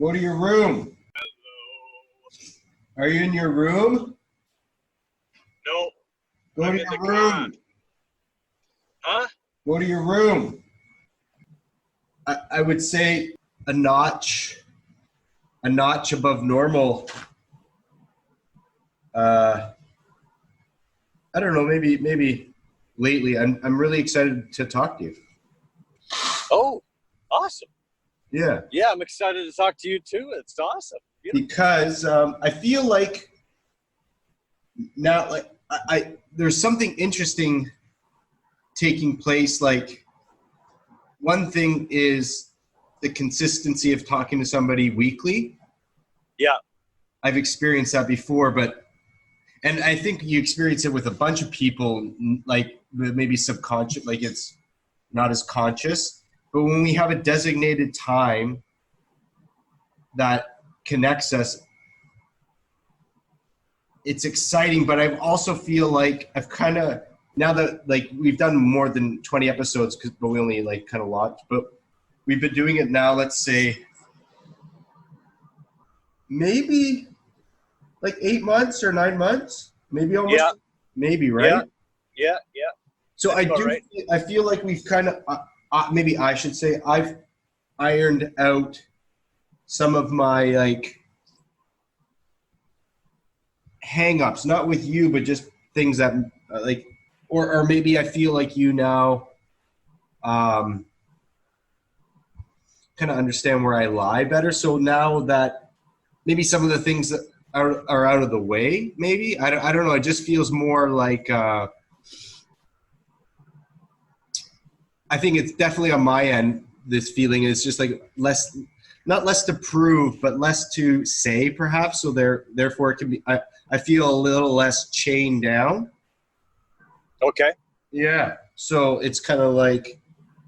Go to your room. Are you in your room? No. Go I'm to in the your room. car. Huh? Go to your room. I would say a notch above normal. I don't know, maybe lately. I'm really excited to talk to you. Oh, awesome. Yeah. Yeah, I'm excited to talk to you too. It's awesome. Because I feel like now, like I there's something interesting taking place. Like, one thing is the consistency of talking to somebody weekly. Yeah. I've experienced that before, and I think you experience it with a bunch of people, like maybe subconscious, like it's not as conscious. But when we have a designated time that connects us, it's exciting. But I also feel like I've kind of, now that like we've done more than 20 episodes, but we only like kind of launched, but we've been doing it now, let's say maybe like 8 months or 9 months, maybe almost. Yeah. Maybe, right? Yeah. So That's I about do. right. I feel like we've kind of, maybe I should say, I've ironed out some of my like hang-ups, not with you, but just things that like, or maybe I feel like you now kind of understand where I lie better. So now that maybe some of the things that are out of the way, maybe I don't know. It just feels more like. I think it's definitely on my end. This feeling is just like less, not less to prove, but less to say, perhaps. So therefore, it can be. I feel a little less chained down. Okay. Yeah. So it's kind of like,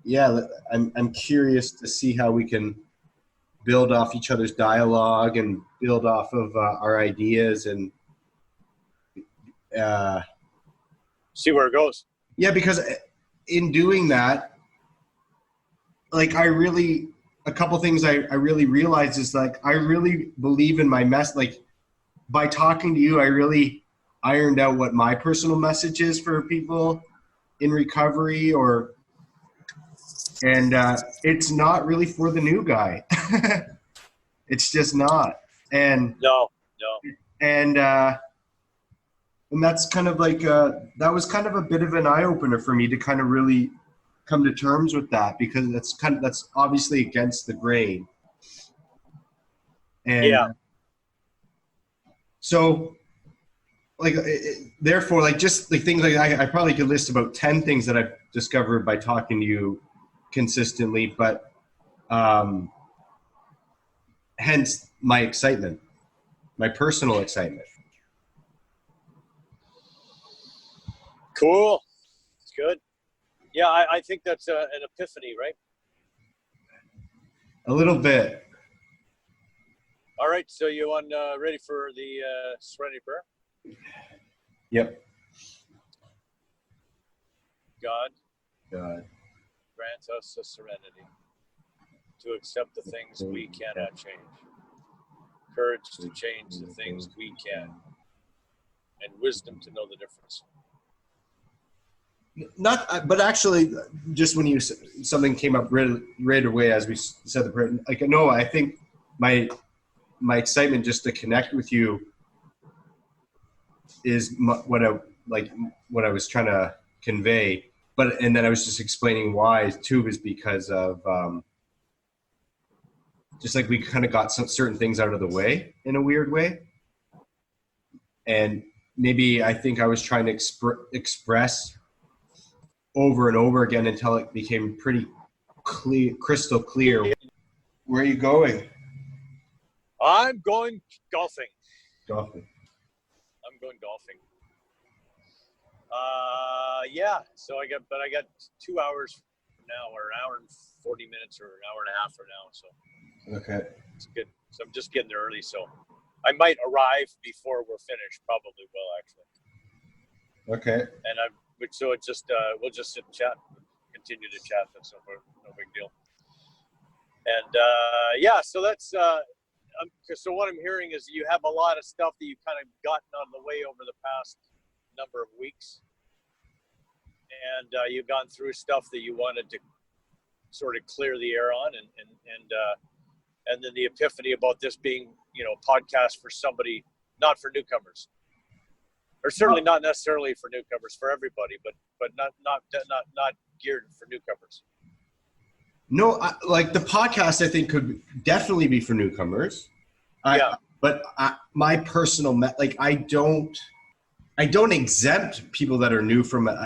yeah. I'm curious to see how we can build off each other's dialogue and build off of our ideas and. See where it goes. Yeah, because in doing that, like a couple things I really realized is like I really believe in my like by talking to you, I really ironed out what my personal message is for people in recovery, and it's not really for the new guy. It's just not, and No. and that's kind of like that was kind of a bit of an eye opener for me to kind of really come to terms with that, because that's obviously against the grain. And Yeah. So like therefore, like just like things like I probably could list about 10 things that I've discovered by talking to you consistently, but hence my excitement, my personal excitement. Cool. It's good. Yeah, I think that's an epiphany, right? A little bit. All right. So you on ready for the serenity prayer? Yep. God God. grant us the serenity to accept the things we cannot change, courage to change the things we can, and wisdom to know the difference. Not, but actually, just when something came up right away as we said the prayer. Like, no, I think my excitement just to connect with you is what I was trying to convey. And then I was just explaining why too, is because of just like we kind of got some certain things out of the way in a weird way, and maybe I think I was trying to express over and over again until it became pretty clear, crystal clear. Where are you going? I'm going golfing. Golfing. I'm going golfing. Yeah. So I got 2 hours from now, or an hour and 40 minutes, or an hour and a half from now. So Okay. it's good. So I'm just getting there early. So I might arrive before we're finished. Probably will, actually. Okay. And so it just we'll just sit and chat, continue to chat. That's no big deal. And yeah, so that's so what I'm hearing is you have a lot of stuff that you've kind of gotten out of the way over the past number of weeks, and you've gone through stuff that you wanted to sort of clear the air on, and then the epiphany about this being, a podcast for somebody, not for newcomers, or certainly not necessarily for newcomers, for everybody, but not geared for newcomers. No, like the podcast, I think could definitely be for newcomers. But my personal, like I don't exempt people that are new from it.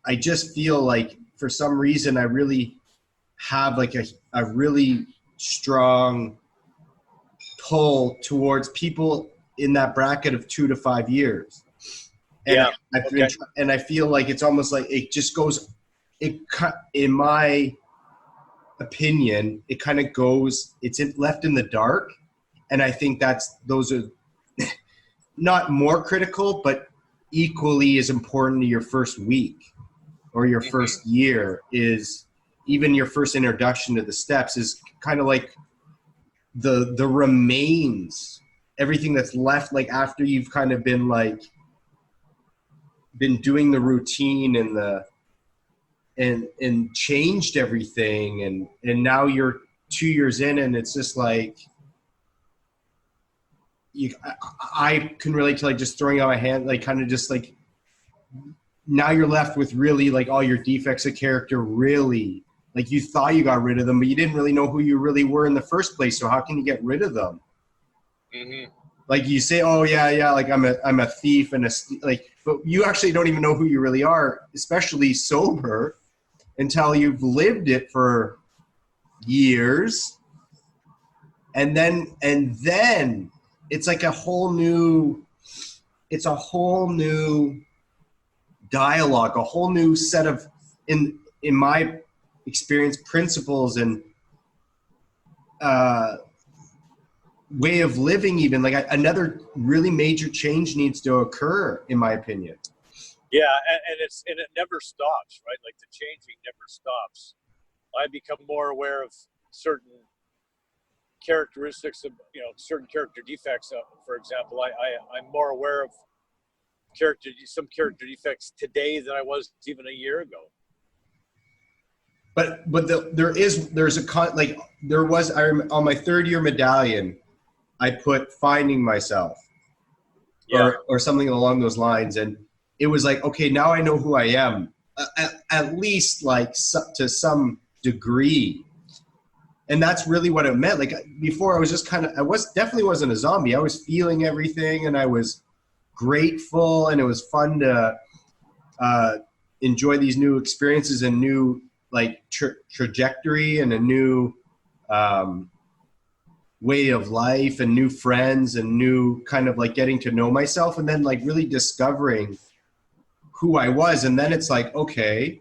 I just feel like for some reason I really have like a really strong pull towards people in that bracket of 2 to 5 years. And and I feel like it's almost like it just goes, in my opinion, it kind of goes, it's left in the dark. And I think those are not more critical, but equally as important to your first week or your first year, is even your first introduction to the steps is kind of like the remains, everything that's left, like after you've kind of been doing the routine and changed everything, and now you're 2 years in, and it's just like I can relate to like just throwing out my hand, like kind of just like now you're left with really like all your defects of character, really like you thought you got rid of them, but you didn't really know who you really were in the first place. So how can you get rid of them? Mm-hmm. Like you say, oh yeah, like I'm a thief and but you actually don't even know who you really are, especially sober, until you've lived it for years. And then it's like a whole new dialogue, a whole new set of, in my experience, principles and way of living. Even like another really major change needs to occur, in my opinion. Yeah, and it never stops, right? Like the changing never stops. I become more aware of certain characteristics of, certain character defects. For example, I'm more aware of some character defects today than I was even a year ago. But on my third year medallion, I put finding myself, or something along those lines, and it was like, okay, now I know who I am, at least like to some degree. And that's really what it meant. Like before, I was just definitely wasn't a zombie. I was feeling everything, and I was grateful, and it was fun to enjoy these new experiences and new like trajectory and a new way of life and new friends and new kind of like getting to know myself, and then like really discovering who I was. And then it's like, okay,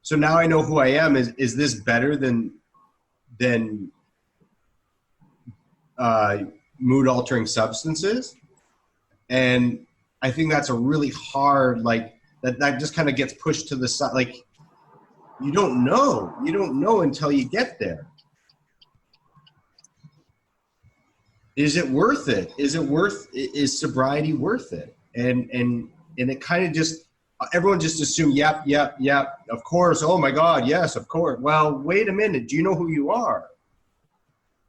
so now I know who I am. Is this better than mood altering substances? And I think that's a really hard, like that just kind of gets pushed to the side. Like you don't know until you get there. Is it worth it? Is sobriety worth it? And it kind of just, everyone just assumed, yep, of course. Oh my God, yes, of course. Well, wait a minute. Do you know who you are?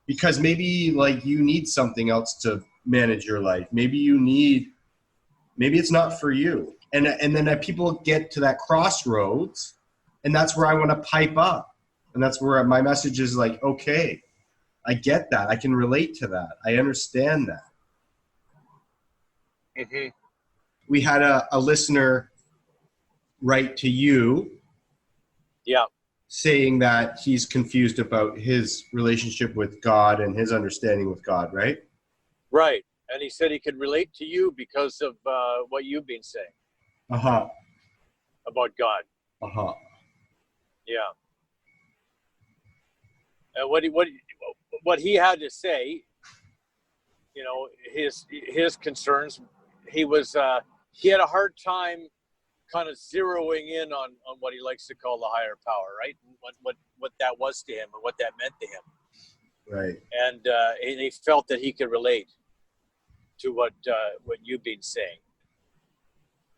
Because maybe like you need something else to manage your life. Maybe it's not for you. And then people get to that crossroads, and that's where I want to pipe up. And that's where my message is like, okay, I get that. I can relate to that. I understand that. Mm-hmm. We had a listener write to you. Yeah. Saying that he's confused about his relationship with God and his understanding with God, right? Right. And he said he could relate to you because of what you've been saying. Uh-huh. About God. Uh-huh. Yeah. And what he had to say, his concerns, he had a hard time kind of zeroing in on what he likes to call the higher power, right? What that was to him and what that meant to him. Right. and he felt that he could relate to what you've been saying.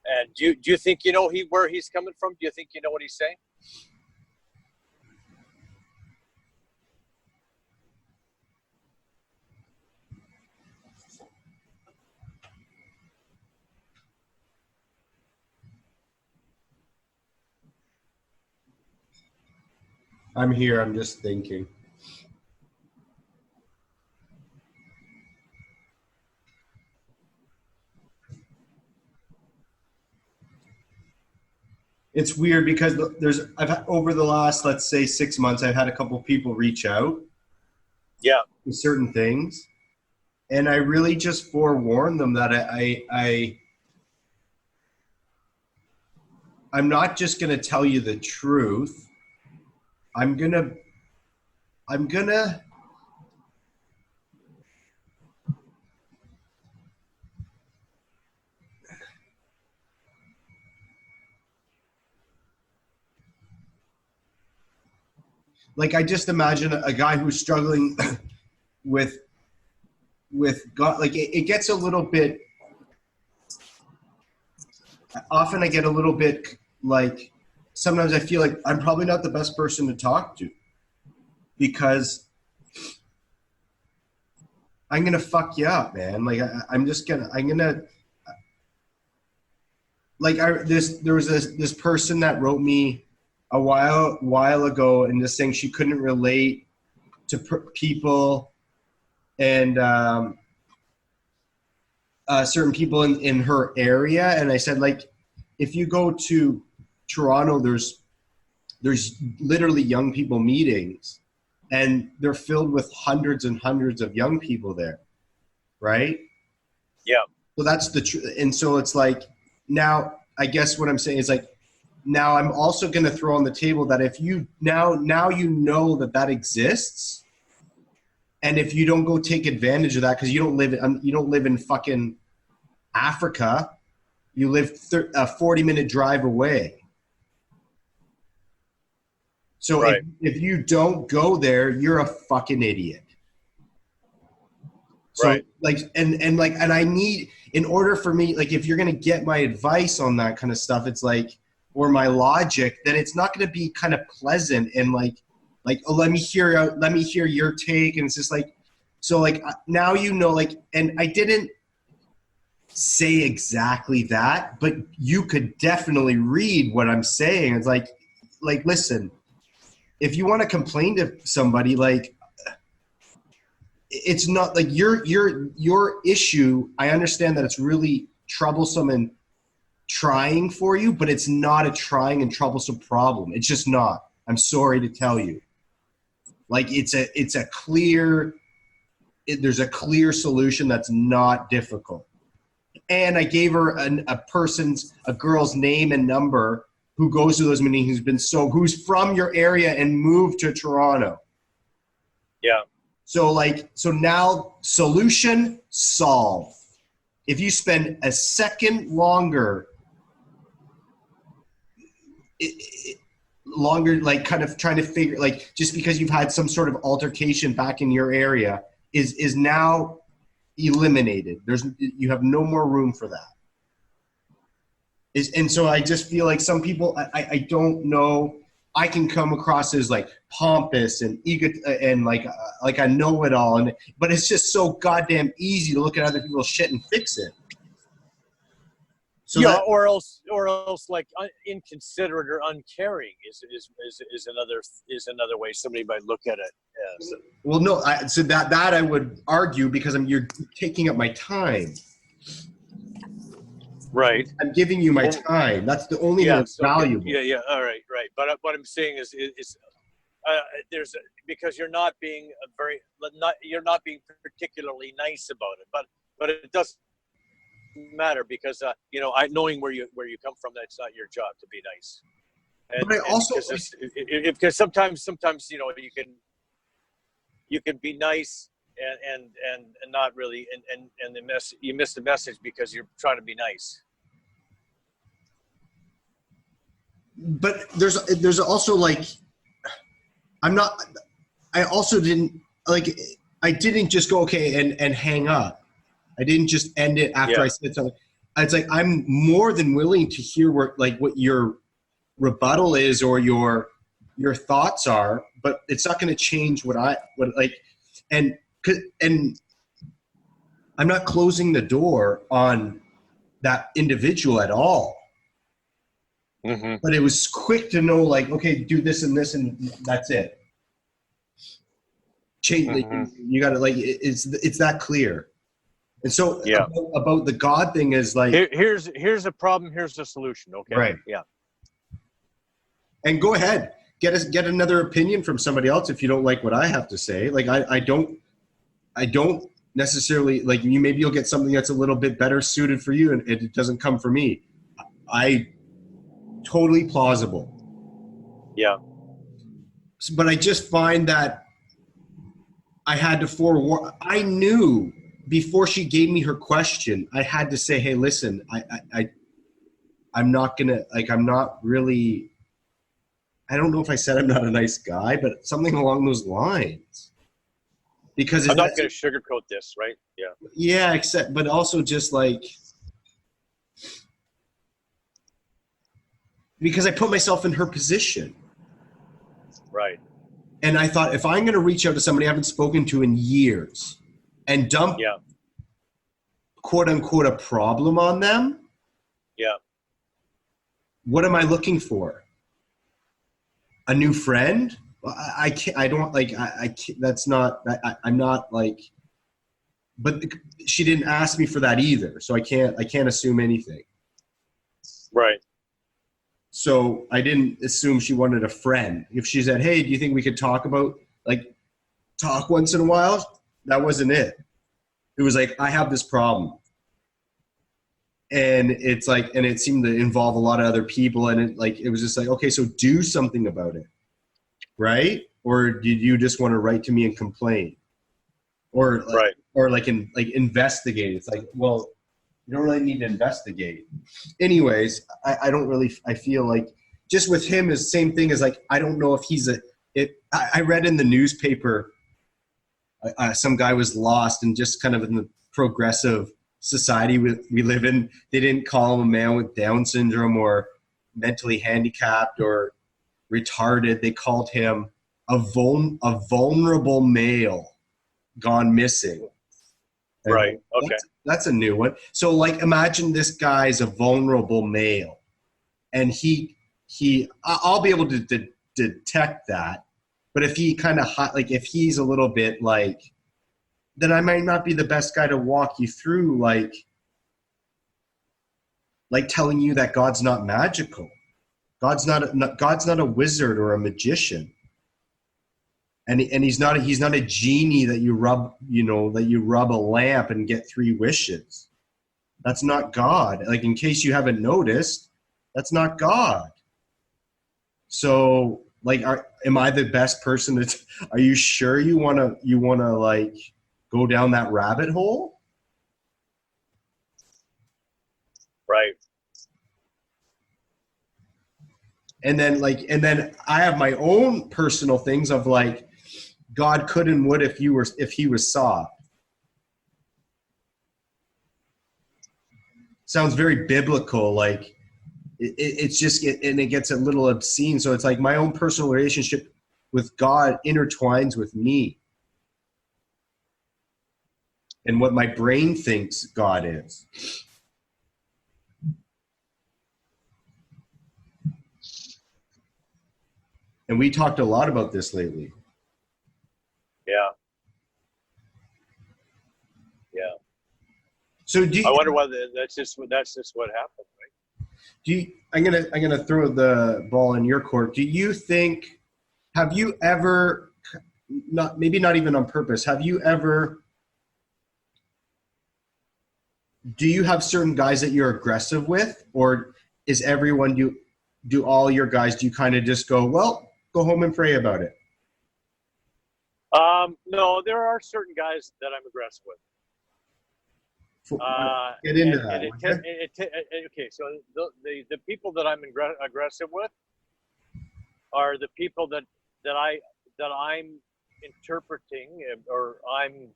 And do you think you know where he's coming from? Do you think you know what he's saying? I'm here. I'm just thinking. It's weird because over the last, let's say, 6 months, I've had a couple people reach out Yeah. with certain things, and I really just forewarned them that I'm not just going to tell you the truth. I'm gonna like, I just imagine a guy who's struggling with God. Like, it gets a little bit, often I get a little bit like, sometimes I feel like I'm probably not the best person to talk to because I'm gonna fuck you up, man. Like, I'm gonna like, there was this person that wrote me a while ago and just saying she couldn't relate to people and certain people in her area. And I said, like, if you go to Toronto, there's literally young people meetings, and they're filled with hundreds and hundreds of young people there, right? Yeah. So that's the truth. And so it's like, now I guess what I'm saying is, like, now I'm also going to throw on the table that if you now you know that exists, and if you don't go take advantage of that because you don't live in fucking Africa, you live a 40-minute drive away. So right. if you don't go there, you're a fucking idiot. So right. like, and I need, in order for me, like, if you're going to get my advice on that kind of stuff, it's like, or my logic, then it's not going to be kind of pleasant and like, oh, let me hear your take. And it's just like, so like, now, you know, like, and I didn't say exactly that, but you could definitely read what I'm saying. It's like, listen, if you want to complain to somebody, like, it's not like your issue. I understand that it's really troublesome and trying for you, but it's not a trying and troublesome problem. It's just not. I'm sorry to tell you. Like, there's a clear solution that's not difficult. And I gave her a girl's name and number who goes to those meetings, who's from your area and moved to Toronto. Yeah. So now, solution solved. If you spend a second longer, like, kind of trying to figure, like, just because you've had some sort of altercation back in your area is now eliminated. You have no more room for that. And so I just feel like some people, I don't know, I can come across as like pompous and ego and like I know it all, but it's just so goddamn easy to look at other people's shit and fix it. So yeah, or else like inconsiderate or uncaring is another way somebody might look at it as. Well, no, so that I would argue, because you're taking up my time. Right. I'm giving you my time. That's the only thing that's valuable. Yeah. All right. But what I'm saying is because you're not being particularly nice about it, but it doesn't matter because knowing where you come from, that's not your job to be nice. And, but I also, because sometimes you can be nice and not really and you miss the message because you're trying to be nice. But there's also, like, I also didn't like I didn't just go okay and hang up. I didn't just end it after Yeah. I said something. It's like I'm more than willing to hear what your rebuttal is or your thoughts are, but it's not going to change and and I'm not closing the door on that individual at all. Mm-hmm. But it was quick to know, like, okay, do this and this, and that's it. Change. Mm-hmm. You got to it's that clear. And so Yeah. about the God thing is like Here's the problem. Here's the solution. Okay. right. Yeah. And go ahead, get another opinion from somebody else if you don't like what I have to say. Like I don't necessarily like you. Maybe you'll get something that's a little bit better suited for you, and it doesn't come from me. I totally plausible. Yeah. But I just find that I had to forewarn. I knew before she gave me her question, I had to say, "Hey, listen, I'm not gonna like. I'm not really. I don't know if I said I'm not a nice guy, but something along those lines. Because I'm not going to sugarcoat this, right? Yeah. yeah, except but also just like because I put myself in her position. Right. And I thought if I'm going to reach out to somebody I haven't spoken to in years and dump Yeah. quote unquote a problem on them, Yeah. what am I looking for? A new friend? I can't. I don't like. I can't, that's not. I'm not like. But she didn't ask me for that either, so I can't. I can't assume anything. Right. So I didn't assume she wanted a friend. If she said, "Hey, do you think we could talk talk once in a while?" That wasn't it. It was like I have this problem, and it's like, and it seemed to involve a lot of other people, and it was just like, okay, so do something about it, right? Or did you just want to write to me and complain, or Right. investigate? It's like, well, you don't really need to investigate. Anyways, I don't really. I feel like just with him is the same thing as like I don't know if he's a. I read in the newspaper some guy was lost and just kind of in the progressive society we live in. They didn't call him a man with Down syndrome or mentally handicapped or retarded. They called him a vulnerable male gone missing. Right. Okay. That's a new one. So like imagine this guy's a vulnerable male and I'll be able to detect that. But if he kind of if he's a little bit like, then I might not be the best guy to walk you through like telling you that God's not magical. God's not a wizard or a magician. And he's not a genie that you rub a lamp and get 3 wishes. That's not God. Like in case you haven't noticed, that's not God. So like am I the best person to are you sure you want to like go down that rabbit hole? Right. And then I have my own personal things of like God could and would if he was soft. Sounds very biblical, like it's just and it gets a little obscene. So it's like my own personal relationship with God intertwines with me and what my brain thinks God is. And we talked a lot about this lately. Yeah. Yeah. So I wonder whether that's just what happened, right? I'm gonna throw the ball in your court. Do you think? Have you ever, maybe not even on purpose, have you ever? Do you have certain guys that you're aggressive with, or is everyone do all your guys? Do you kind of just go, well, go home and pray about it? No, there are certain guys that I'm aggressive with. Get into that. Okay, so the people that I'm aggressive with are the people that I'm interpreting or I'm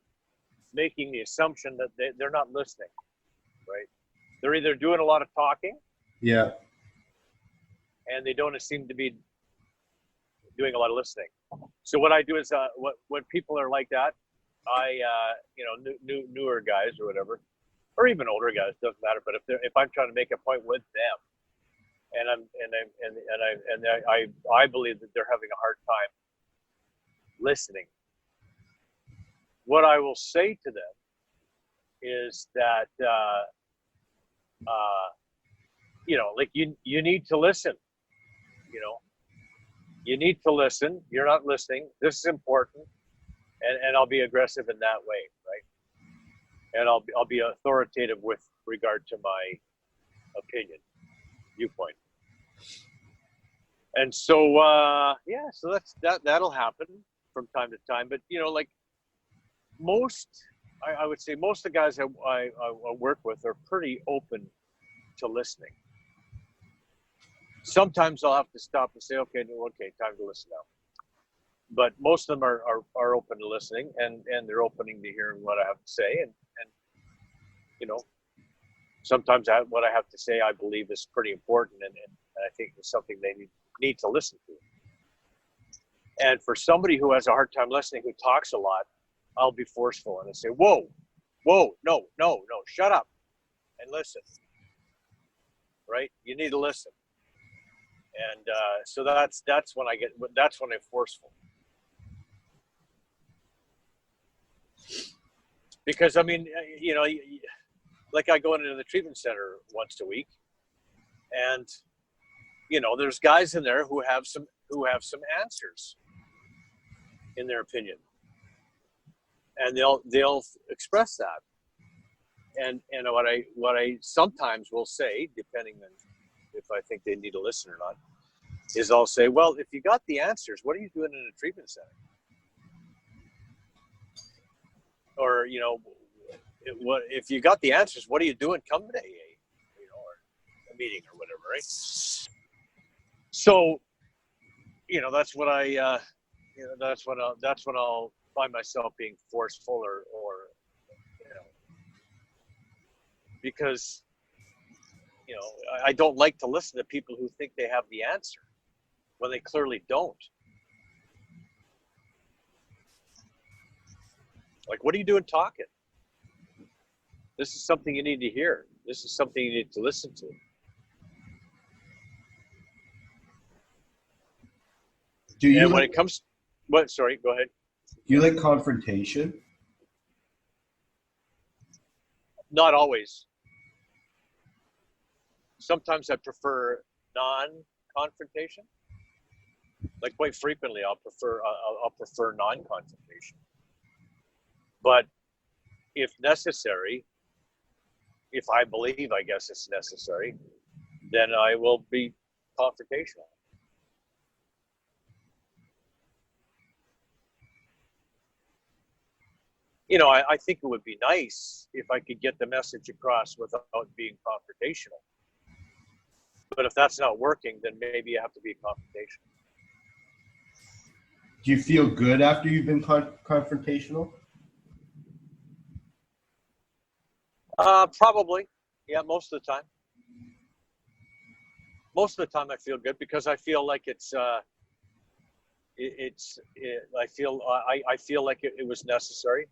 making the assumption that they're not listening, right? They're either doing a lot of talking Yeah. and they don't seem to be doing a lot of listening. So what I do is when people are like that, I newer guys or whatever, or even older guys, doesn't matter. But if I'm trying to make a point with them, I believe that they're having a hard time listening, what I will say to them is that like you need to listen. You need to listen. You're not listening. This is important, and I'll be aggressive in that way, right? And I'll be authoritative with regard to my opinion, viewpoint. And so so that'll happen from time to time. But like I would say most of the guys I work with are pretty open to listening. Sometimes I'll have to stop and say, okay, time to listen now. But most of them are open to listening, and they're opening to hearing what I have to say, and sometimes what I have to say I believe is pretty important, and I think it's something they need to listen to. And for somebody who has a hard time listening, who talks a lot, I'll be forceful and I say, whoa, no, shut up and listen, right? You need to listen. And so that's when I'm forceful. Because I mean, like I go into the treatment center once a week, and there's guys in there who have some answers in their opinion, and they'll express that. And what I sometimes will say, depending on if I think they need to listen or not, is I'll say, well, if you got the answers, what are you doing in a treatment center? Or what if you got the answers? What are you doing? Come to AA, or a meeting or whatever, right? So, that's what that's when I'll find myself being forceful or because I don't like to listen to people who think they have the answer when they clearly don't. Like, what are you doing talking? This is something you need to hear. This is something you need to listen to. When it comes, sorry, go ahead. Do you like confrontation? Not always. Sometimes I prefer non-confrontation. Like quite frequently, I'll prefer non-confrontation. But if necessary, if I believe, I guess it's necessary, then I will be confrontational. I think it would be nice if I could get the message across without being confrontational. But if that's not working, then maybe you have to be confrontational. Do you feel good after you've been confrontational? Probably. Yeah, most of the time. Most of the time I feel good because I feel like I feel like it was necessary.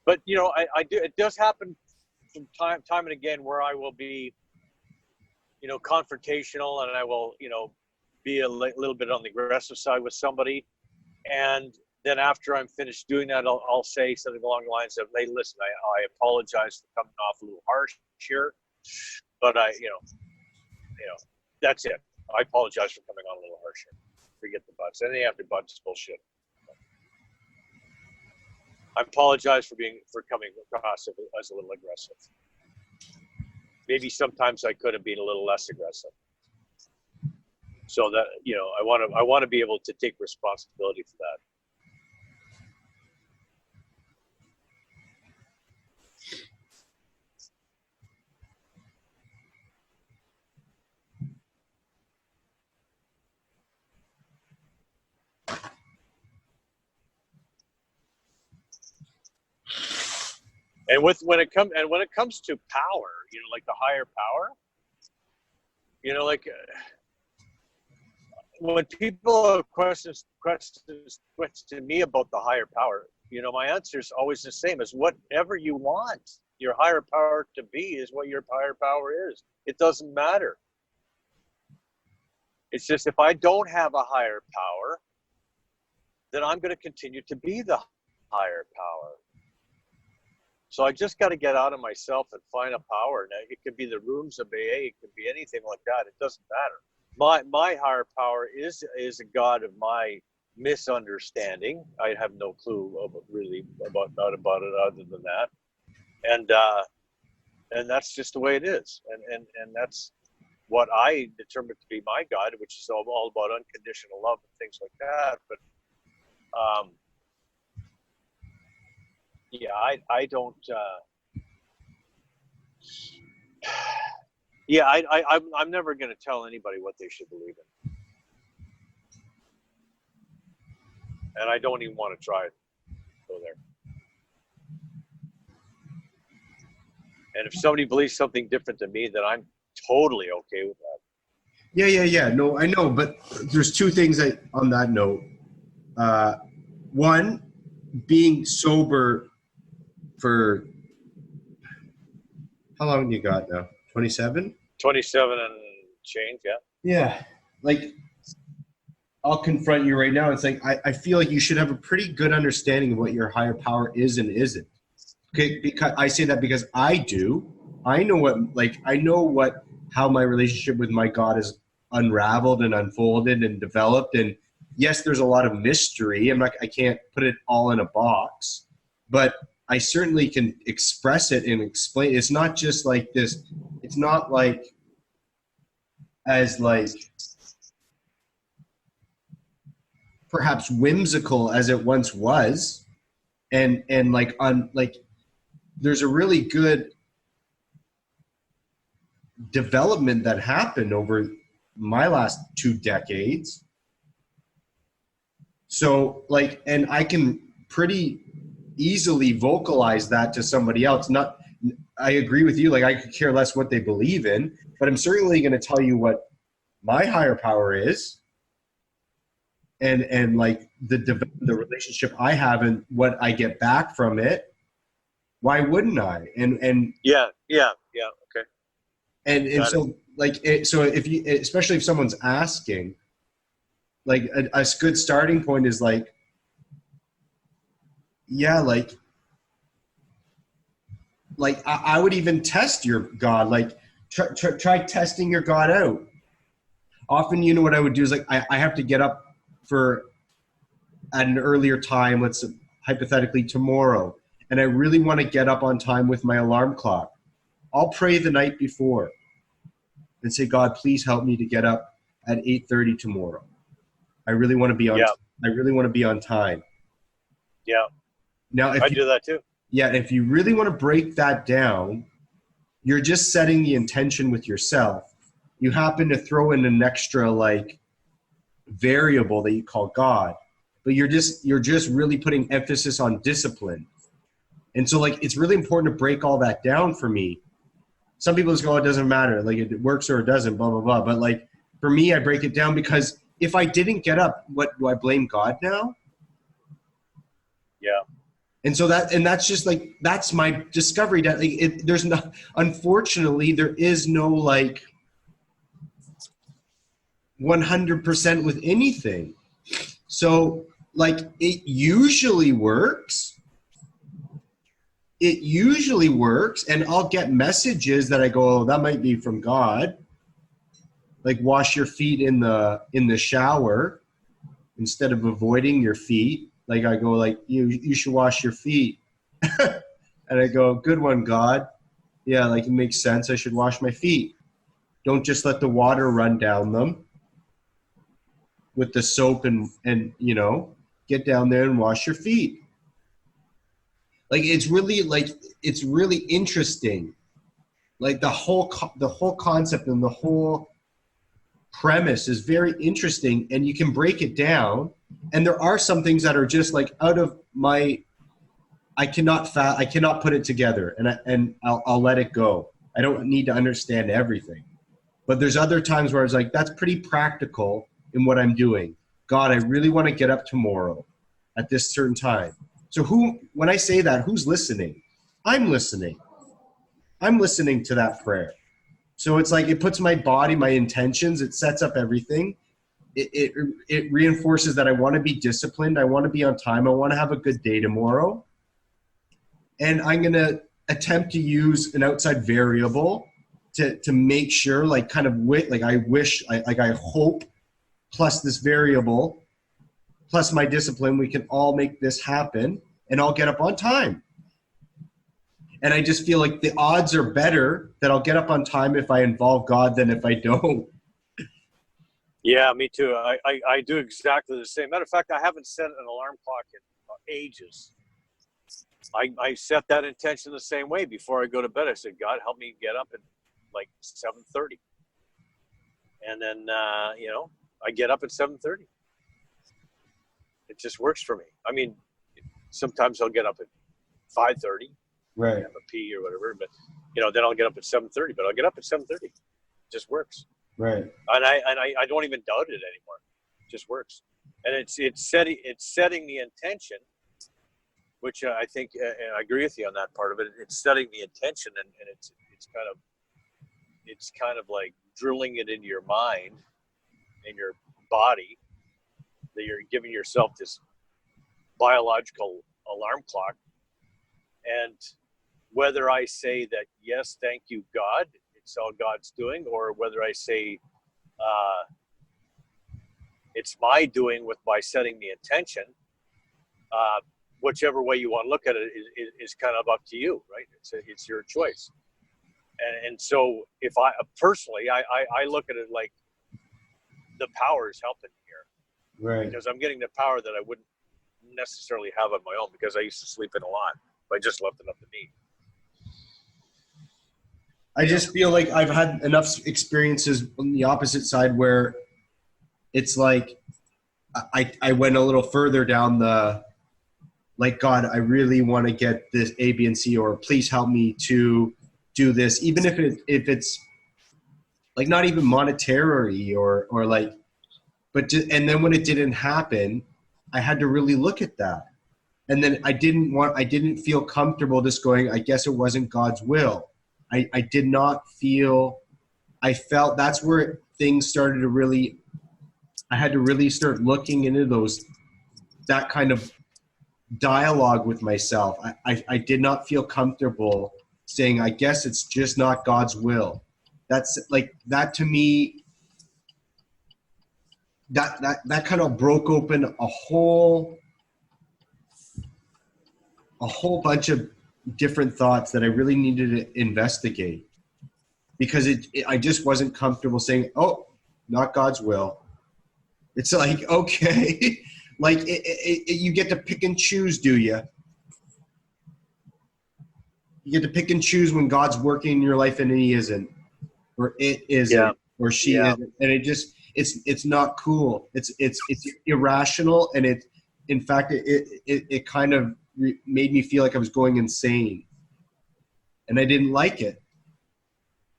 But I do. It does happen from time and again where I will be, confrontational, and I will, be a little bit on the aggressive side with somebody, and then after I'm finished doing that, I'll say something along the lines of, "Hey, listen, I apologize for coming off a little harsh here, but that's it. I apologize for coming on a little harsh here. Forget the buts. Anything after buts is bullshit. I apologize for coming across as a little aggressive. Maybe sometimes I could have been a little less aggressive. So that I want to be able to take responsibility for that." And when it comes to power, like the higher power, like when people have questions me about the higher power, my answer is always the same: is whatever you want your higher power to be is what your higher power is. It doesn't matter. It's just, if I don't have a higher power, then I'm going to continue to be the higher power. So I just got to get out of myself and find a power. Now, it could be the rooms of AA, it could be anything like that. It doesn't matter. My higher power is a God of my misunderstanding. I have no clue about it other than that. And that's just the way it is. And that's what I determined to be my God, which is all about unconditional love and things like that. But I don't. I'm never going to tell anybody what they should believe in, and I don't even want to try to go there. And if somebody believes something different than me, then I'm totally okay with that. Yeah. No, I know, but there's two things on that note. One, being sober for how long you got now? 27? 27 and change, yeah. Yeah. Like, I'll confront you right now. It's like, I feel like you should have a pretty good understanding of what your higher power is and isn't. Okay, because I say that because I do. I know how my relationship with my God is unraveled and unfolded and developed. And yes, there's a lot of mystery. I can't put it all in a box, but I certainly can express it and explain. It's not just like this. It's not like as like perhaps whimsical as it once was. And there's a really good development that happened over my last 2 decades. So and I can pretty easily vocalize that to somebody else. I agree with you. I could care less what they believe in, but I'm certainly going to tell you what my higher power is, and the relationship I have and what I get back from it. Why wouldn't I? And yeah, okay. And so so if you, especially if someone's asking, a good starting point is I would even test your God, try testing your God out. Often, what I would do is I have to get up at an earlier time, let's hypothetically tomorrow, and I really want to get up on time with my alarm clock. I'll pray the night before and say, God, please help me to get up at 8:30 tomorrow. I really want to be on. Yeah. I really want to be on time. Yeah. Now, I do that too. Yeah, if you really want to break that down, you're just setting the intention with yourself. You happen to throw in an extra variable that you call God, but you're just really putting emphasis on discipline. And so it's really important to break all that down for me. Some people just go, it doesn't matter. It works or it doesn't, blah, blah, blah. But for me, I break it down because if I didn't get up, what do I blame God now? Yeah. And so that's just that's my discovery that there's no, unfortunately, there is no 100% with anything. So it usually works. It usually works, and I'll get messages that I go, oh, that might be from God. Wash your feet in the shower instead of avoiding your feet. I go you should wash your feet. And I go, good one, God. Yeah, it makes sense. I should wash my feet. Don't just let the water run down them with the soap and get down there and wash your feet. It's really interesting. The whole concept and the whole premise is very interesting, and you can break it down. And there are some things that are just out of my I cannot put it together, and I'll let it go. I don't need to understand everything. But there's other times where I was like, that's pretty practical in what I'm doing. God, I really want to get up tomorrow at this certain time. So when I say that, who's listening? I'm listening. I'm listening to that prayer. So it's like it puts my body, my intentions, it sets up everything. It reinforces that I want to be disciplined. I want to be on time. I want to have a good day tomorrow. And I'm going to attempt to use an outside variable to make sure, like kind of like I hope plus this variable plus my discipline, we can all make this happen and I'll get up on time. And I just feel like the odds are better that I'll get up on time if I involve God than if I don't. Yeah, me too. I do exactly the same. Matter of fact, I haven't set an alarm clock in ages. I set that intention the same way before I go to bed. I said, God, help me get up at like 7:30. And then, I get up at 7:30. It just works for me. I mean, sometimes I'll get up at 5:30. Right. Have a pee or whatever, but then I'll get up at 7:30. But I'll get up at 7:30. It just works. Right. And I don't even doubt it anymore. It just works. And it's setting the intention, which I think, and I agree with you on that part of it. It's setting the intention, and it's kind of like drilling it into your mind and your body that you're giving yourself this biological alarm clock. And whether I say that, yes, thank you, God, it's all God's doing, or whether I say it's my doing by setting the intention, whichever way you want to look at it is kind of up to you, right? It's your choice. And so if I personally, I look at it like the power is helping here. Right. Because I'm getting the power that I wouldn't necessarily have on my own, because I used to sleep in a lot. I just left it up to me. I just feel like I've had enough experiences on the opposite side where it's like I went a little further down the, like, God, I really want to get this A, B, and C, or please help me to do this, even if it's like not even monetary or like, but and then when it didn't happen, I had to really look at that. And then I didn't feel comfortable just going, I guess it wasn't God's will. I did not feel, I felt that's where things started to really, I had to really start looking into that kind of dialogue with myself. I did not feel comfortable saying, I guess it's just not God's will. That's like, that to me, that kind of broke open a whole bunch of different thoughts that I really needed to investigate, because I just wasn't comfortable saying, oh, not God's will. It's like, okay, like you get to pick and choose, do you? You get to pick and choose when God's working in your life and he isn't, or it isn't, or she isn't, and it's not cool. It's irrational, and in fact it kind of made me feel like I was going insane, and I didn't like it.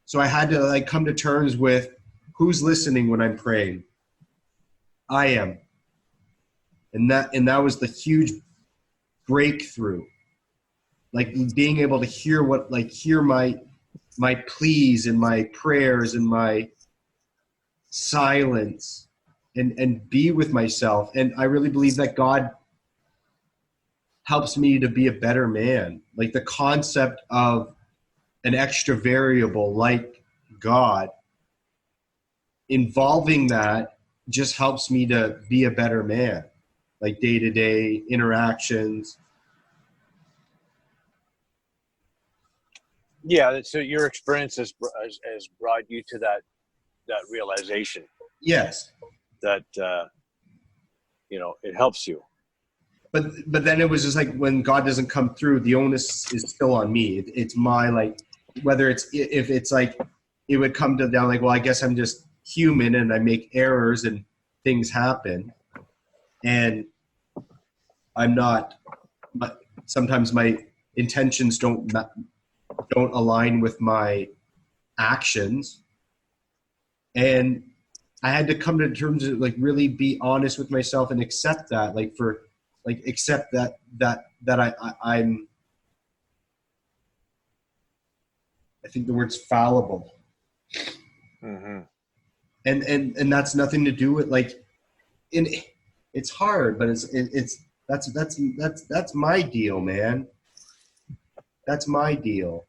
So I had to like come to terms with who's listening when I'm praying. I am, and that was the huge breakthrough. Like being able to hear my pleas and my prayers and my silence, and be with myself. And I really believe that God helps me to be a better man. Like the concept of an extra variable like God, involving that just helps me to be a better man, like day-to-day interactions. Yeah, so your experience has brought you to that realization. Yes. That it helps you. But then it was just like, when God doesn't come through, the onus is still on me. It's my, like, whether if it's like, it would come to down like, well, I guess I'm just human and I make errors and things happen, and I'm not, but sometimes my intentions don't align with my actions. And I had to come to terms of like really be honest with myself and accept that, accept that I'm, I think the word's fallible. Mm-hmm. And that's nothing to do with like, it's hard, but that's my deal, man. That's my deal.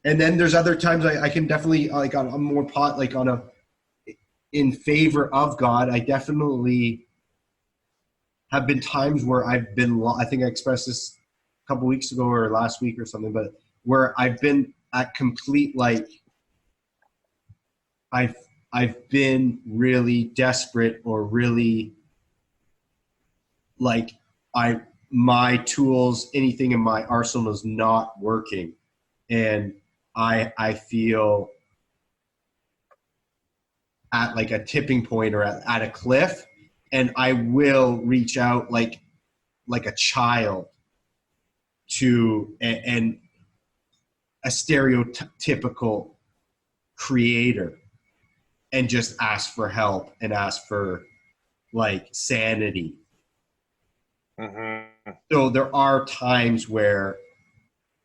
And then there's other times I can definitely like on a more pot like on a in favor of God. I definitely have been times where I've been. I think I expressed this a couple weeks ago or last week or something, but where I've been at complete like I've I've been really desperate or really like I my tools, anything in my arsenal is not working, and I feel at like a tipping point or at a cliff, and I will reach out like a child to and a stereotypical creator and just ask for help and ask for like sanity. Mm-hmm. So there are times where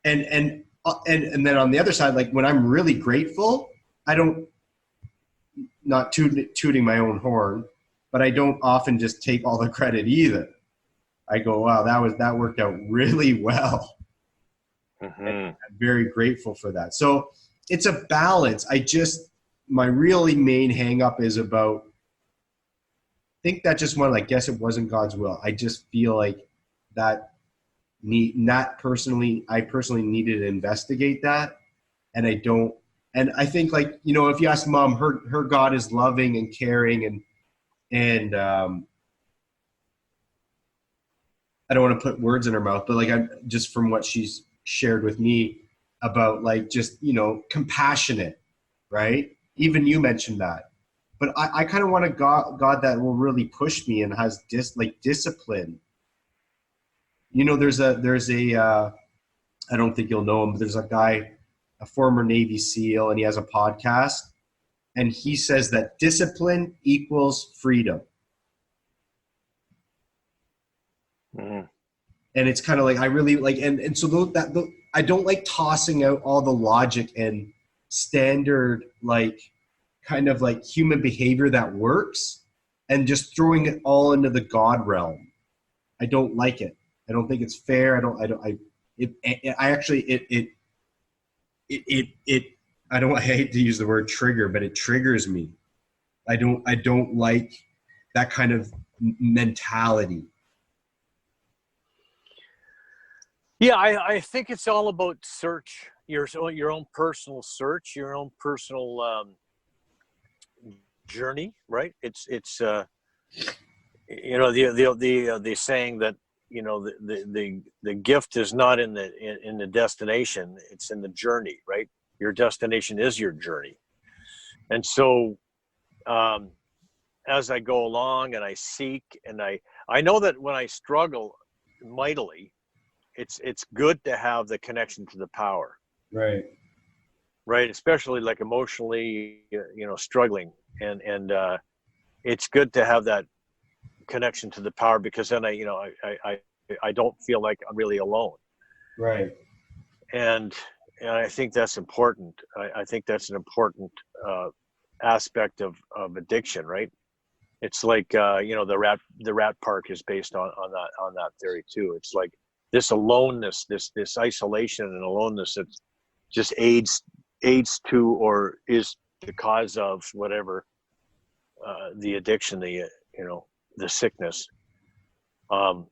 and then on the other side, like when I'm really grateful, I don't not tooting my own horn, but I don't often just take all the credit either. I go, wow, that worked out really well. Mm-hmm. And I'm very grateful for that. So it's a balance. My really main hang up is about, I think that just one, I guess it wasn't God's will. I just feel like that I personally needed to investigate that. And I don't, and I think like, if you ask mom, her God is loving and caring and I don't want to put words in her mouth, but like I'm just from what she's shared with me about like just, compassionate, right? Even you mentioned that. But I kind of want a God that will really push me and has discipline. There's a I don't think you'll know him, but there's a guy, a former Navy SEAL, and he has a podcast, and he says that discipline equals freedom. Mm-hmm. And it's kind of like I really like and so I don't like tossing out all the logic and standard like kind of like human behavior that works and just throwing it all into the God realm. I don't like it. I don't think it's fair. I actually it I hate to use the word trigger, but it triggers me. I don't like that kind of mentality. Yeah, I think it's all about search, your own personal search, your own personal journey, right? It's the saying that the gift is not in the destination, it's in the journey, right? Your destination is your journey. And so as I go along and I seek and I know that when I struggle mightily, it's good to have the connection to the power, Right. right? Especially like emotionally, struggling, and it's good to have that connection to the power, because then I don't feel like I'm really alone. Right. And I think that's important. I think that's an important aspect of addiction, right? It's like the rat park is based on that theory too. It's like this aloneness, this isolation and aloneness that just aids to or is the cause of whatever the addiction, the sickness. Um,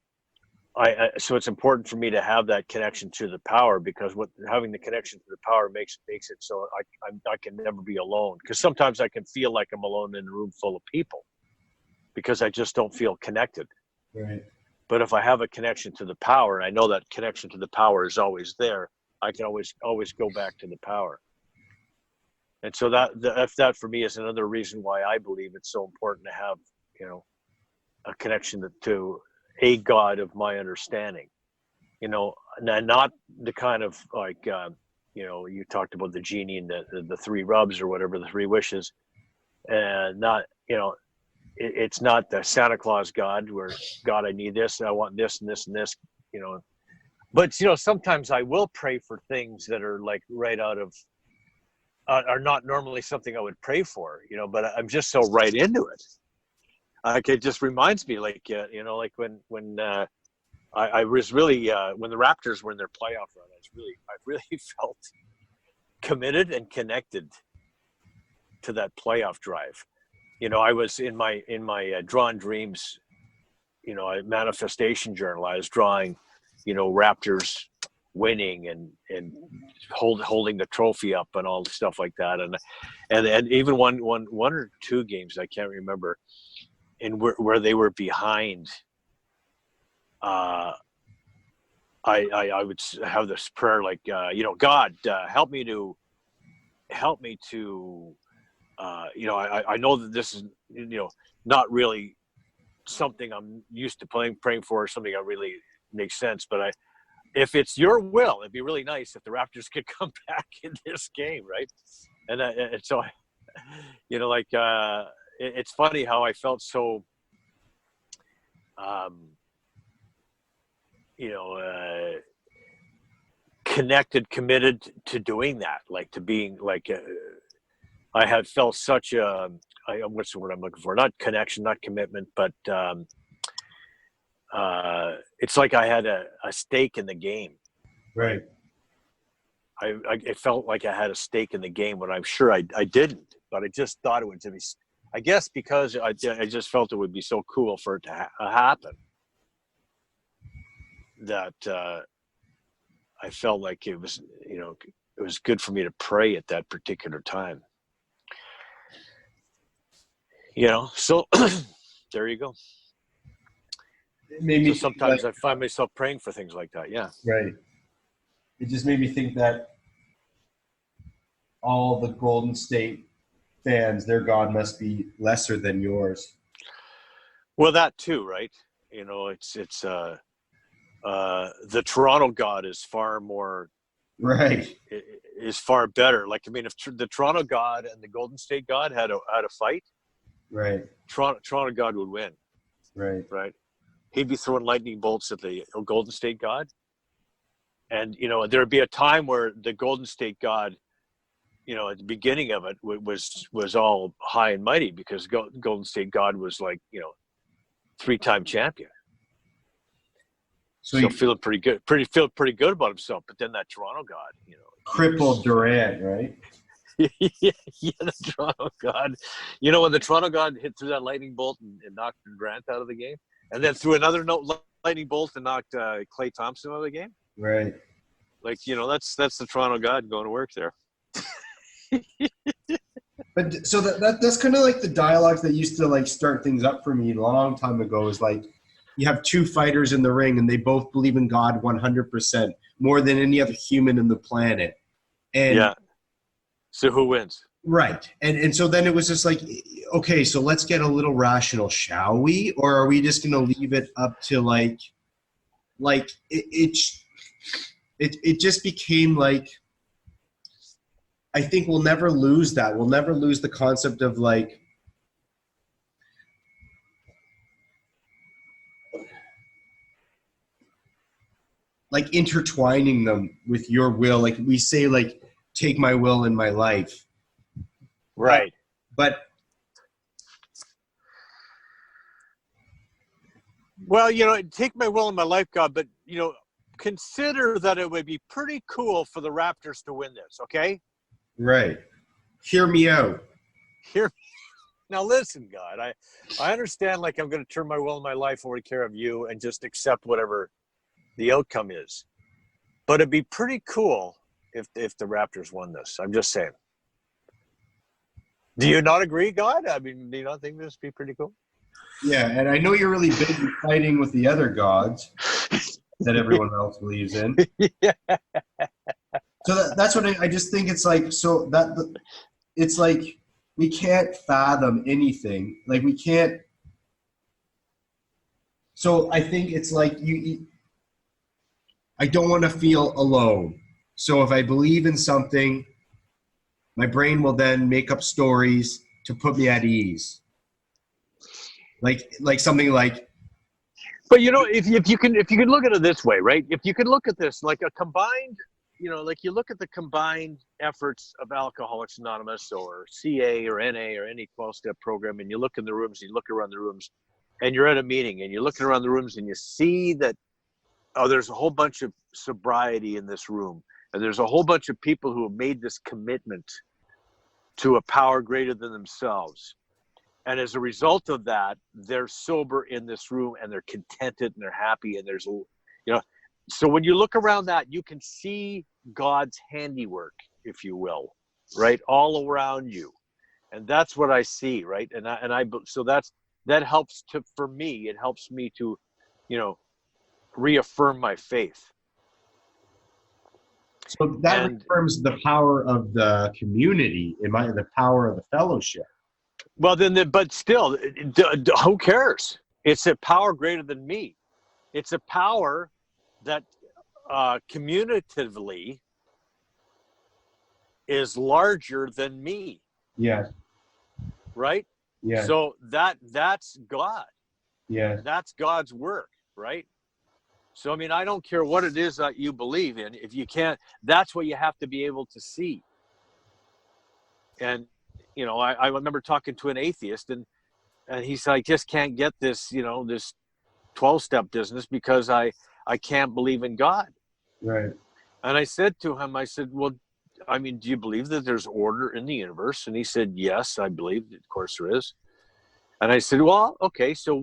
so it's important for me to have that connection to the power, because having the connection to the power makes it so I can never be alone. Because sometimes I can feel like I'm alone in a room full of people because I just don't feel connected. Right. But if I have a connection to the power, and I know that connection to the power is always there, I can always go back to the power. And so that for me is another reason why I believe it's so important to have a connection to a God of my understanding, not the kind of like, you talked about the genie and the three rubs or whatever, the three wishes, and not, it's not the Santa Claus God where, God, I need this, and I want this and this and this, but, sometimes I will pray for things that are like right out of, are not normally something I would pray for, but I'm just so right into it. Like, it just reminds me, like, like when I was really, when the Raptors were in their playoff run, I really felt committed and connected to that playoff drive. I was in my drawn dreams, a manifestation journal. I was drawing, Raptors winning and holding the trophy up and all stuff like that. And even one or two games, I can't remember, and where they were behind, I would have this prayer, like, God, help me to, I know that this is, not really something I'm used to praying for, or something that really makes sense. But if it's your will, it'd be really nice if the Raptors could come back in this game, right? And so, it's funny how I felt so, connected, committed to doing that, like to being like, I had felt such a, what's the word I'm looking for? Not connection, not commitment, but it's like I had a stake in the game. Right. It felt like I had a stake in the game when I'm sure I didn't, but I just thought it would be, I guess because I just felt it would be so cool for it to happen, that I felt like it was, it was good for me to pray at that particular time. So there you go. It made me so sometimes I find myself praying for things like that. Yeah. Right. It just made me think that all the Golden State fans, their God must be lesser than yours. Well, that too, right? It's the Toronto God is far more, right, is far better. Like, I mean, if the Toronto God and the Golden State God had a fight, right, Toronto God would win. Right. He'd be throwing lightning bolts at the Golden State God, and there'd be a time where the Golden State God, at the beginning of it was all high and mighty, because Golden State God was like, 3-time champion. So feeling pretty good about himself. But then that Toronto God, crippled Durant, right? yeah, the Toronto God. When the Toronto God hit through that lightning bolt and knocked Durant out of the game, and then threw another lightning bolt and knocked Klay Thompson out of the game. Right. Like, that's the Toronto God going to work there. But so that's kind of like the dialogues that used to like start things up for me a long time ago. Is like, you have two fighters in the ring and they both believe in God 100%, more than any other human in the planet. And yeah. So who wins? Right. And so then it was just like, okay, so let's get a little rational, shall we? Or are we just going to leave it up to like it just became like, I think we'll never lose that. We'll never lose the concept of like intertwining them with your will. Like we say, like, take my will in my life. Right. But well, take my will in my life, God, but consider that it would be pretty cool for the Raptors to win this, okay? Right. Hear me out. Now listen, God, I understand, like, I'm going to turn my will in my life over to care of you and just accept whatever the outcome is. But it'd be pretty cool if the Raptors won this. I'm just saying. Do you not agree, God? I mean, do you not think this would be pretty cool? Yeah, and I know you're really busy fighting with the other gods that everyone else believes in. Yeah. So that's what I just think it's like. So it's like we can't fathom anything. Like we can't So I think it's like I don't want to feel alone. So if I believe in something, my brain will then make up stories to put me at ease. Like something like, But if you can look at it this way, right? If you could look at this like a combined, like you look at the combined efforts of Alcoholics Anonymous or CA or NA or any 12-step program, and you look in the rooms, you look around the rooms, and you're at a meeting, and you're looking around the rooms, and you see that there's a whole bunch of sobriety in this room, and there's a whole bunch of people who have made this commitment to a power greater than themselves. And as a result of that, they're sober in this room and they're contented and they're happy. And so when you look around that, you can see God's handiwork, if you will, right? All around you. And that's what I see, right? So that helps for me, it helps me to, reaffirm my faith. so that And reaffirms the power of the community, the power of the fellowship. well, but still, who cares? It's a power greater than me. It's a power that communicatively is larger than me, Yes. right? Yes. So that's God. Yes. That's God's work, right? So I mean, I don't care what it is that you believe in. If you can't, that's what you have to be able to see. And I remember talking to an atheist, and he said, I just can't get this, this 12-step business because I can't believe in God. Right. And I said to him, I said, well, I mean, do you believe that there's order in the universe? And he said, yes, I believe. Of course there is. And I said, well, okay, so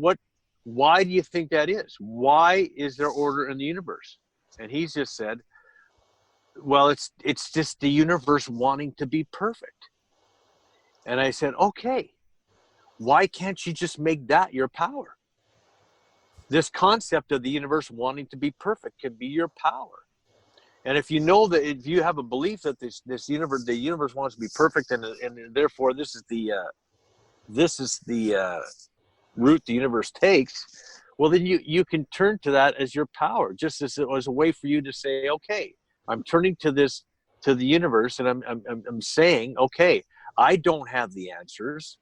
why do you think that is? Why is there order in the universe? And he just said, well, it's just the universe wanting to be perfect. And I said, okay, why can't you just make that your power? This concept of the universe wanting to be perfect can be your power. And if you know that, if you have a belief that the universe wants to be perfect, and therefore this is the route the universe takes, well, then you can turn to that as your power, just as a way for you to say, okay, I'm turning to the universe, and I'm saying, okay, I don't have the answers,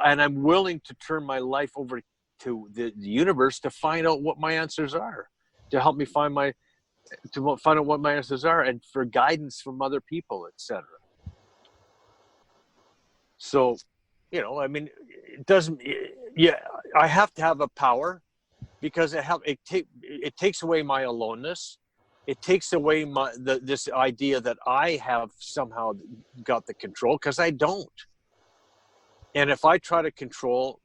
and I'm willing to turn my life over to the universe to find out what my answers are, to help me find out what my answers are, and for guidance from other people, etc. So, I mean, it doesn't. Yeah, I have to have a power because it takes away my aloneness. It takes away this idea that I have somehow got the control, because I don't. And if I try to control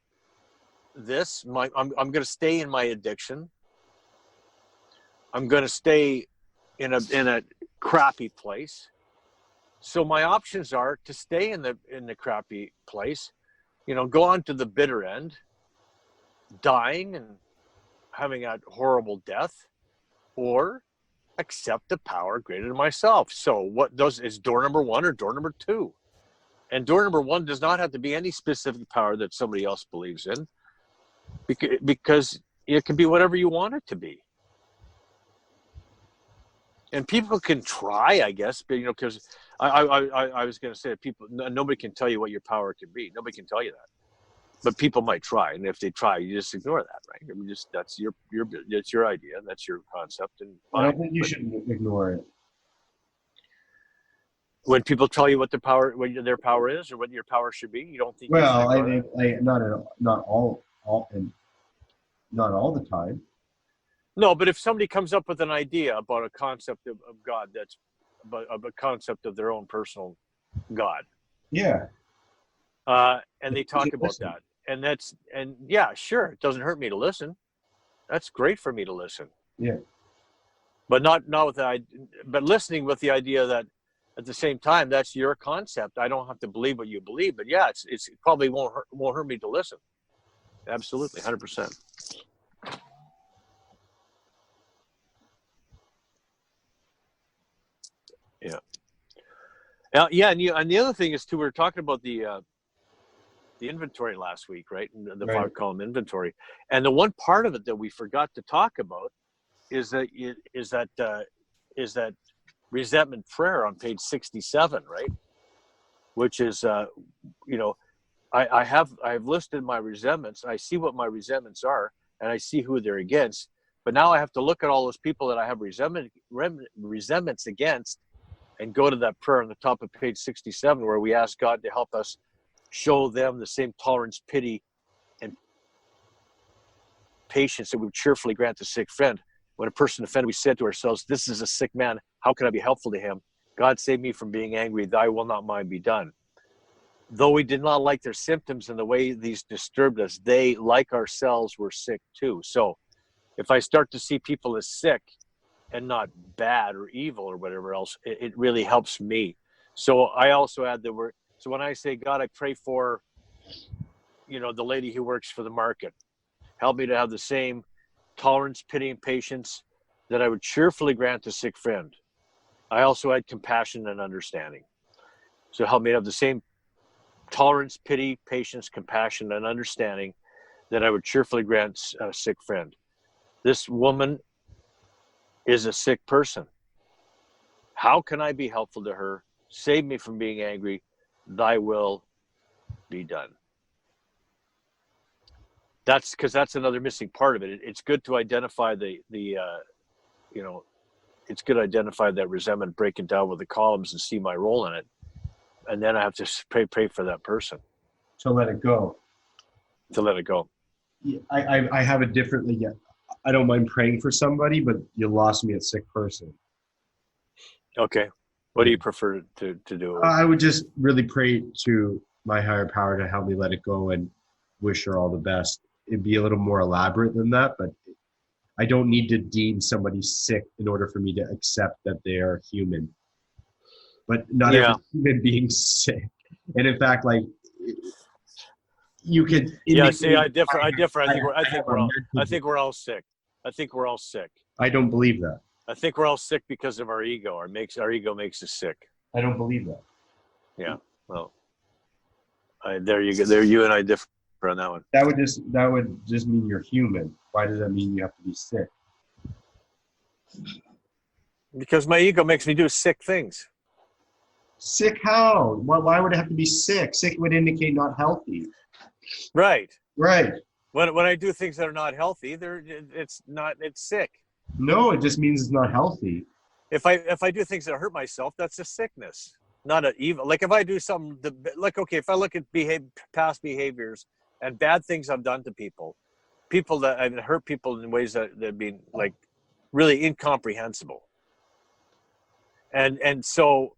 this, I'm going to stay in my addiction. I'm going to stay in a crappy place. So my options are to stay in the crappy place, go on to the bitter end, dying and having a horrible death, or accept a power greater than myself. So is door number one or door number two? And door number one does not have to be any specific power that somebody else believes in, because it can be whatever you want it to be. And people can try, I guess, but because I was going to say, nobody can tell you what your power can be. Nobody can tell you that, but people might try, and if they try, you just ignore that, right? I mean, that's your idea, that's your concept, and I don't think you should ignore it. When people tell you what their power is, or what your power should be, you don't think? Well, I mean, not all the time. No, but if somebody comes up with an idea about a concept of God, that's of a concept of their own personal God. Yeah. And they talk about that, and yeah, sure, it doesn't hurt me to listen. That's great for me to listen. Yeah. But not with but listening with the idea that at the same time, that's your concept. I don't have to believe what you believe, but yeah, it probably won't hurt me to listen. Absolutely, 100%. Yeah. Yeah, and the other thing is too, we were talking about the the inventory last week, right? The Right. 5-column inventory. And the one part of it that we forgot to talk about is that resentment prayer on page 67, right? Which is, I've listed my resentments. I see what my resentments are, and I see who they're against. But now I have to look at all those people that I have resentments against, and go to that prayer on the top of page 67, where we ask God to help us show them the same tolerance, pity, and patience that we would cheerfully grant to sick friend. When a person offended, we said to ourselves, "This is a sick man. How can I be helpful to him? God save me from being angry. Thy will not mine be done." Though we did not like their symptoms and the way these disturbed us, they, like ourselves, were sick too. So if I start to see people as sick and not bad or evil or whatever else, it really helps me. So I also add the word. So when I say, God, I pray for, the lady who works for the market, help me to have the same tolerance, pity, and patience that I would cheerfully grant a sick friend. I also add compassion and understanding. So help me to have the same tolerance, pity, patience, compassion, and understanding that I would cheerfully grant a sick friend. This woman is a sick person. How can I be helpful to her? Save me from being angry. Thy will be done. That's because that's another missing part of it. It's good to identify it's good to identify that resentment, break it down with the columns and see my role in it. And then I have to pray for that person. To let it go. To let it go. Yeah, I have it differently. Yeah. I don't mind praying for somebody, but you lost me at sick person. Okay. What do you prefer to do? I would just really pray to my higher power to help me let it go and wish her all the best. It'd be a little more elaborate than that, but I don't need to deem somebody sick in order for me to accept that they are human. But not every human being sick. And in fact, like, you could. See, I differ. I think we're all sick. I think we're all sick. I don't believe that. I think we're all sick because of our ego. Our ego makes us sick. I don't believe that. Yeah. Well, there you go. There, you and I differ on that one. That would just mean you're human. Why does that mean you have to be sick? Because my ego makes me do sick things. Sick how? Why would it have to be sick? Sick would indicate not healthy. Right. Right. When I do things that are not healthy, it's sick. No, it just means it's not healthy. If I do things that hurt myself, that's a sickness, not an evil. Like if I do something, if I look at past behaviors and bad things I've done to people that I've hurt people in ways that have been like really incomprehensible. And so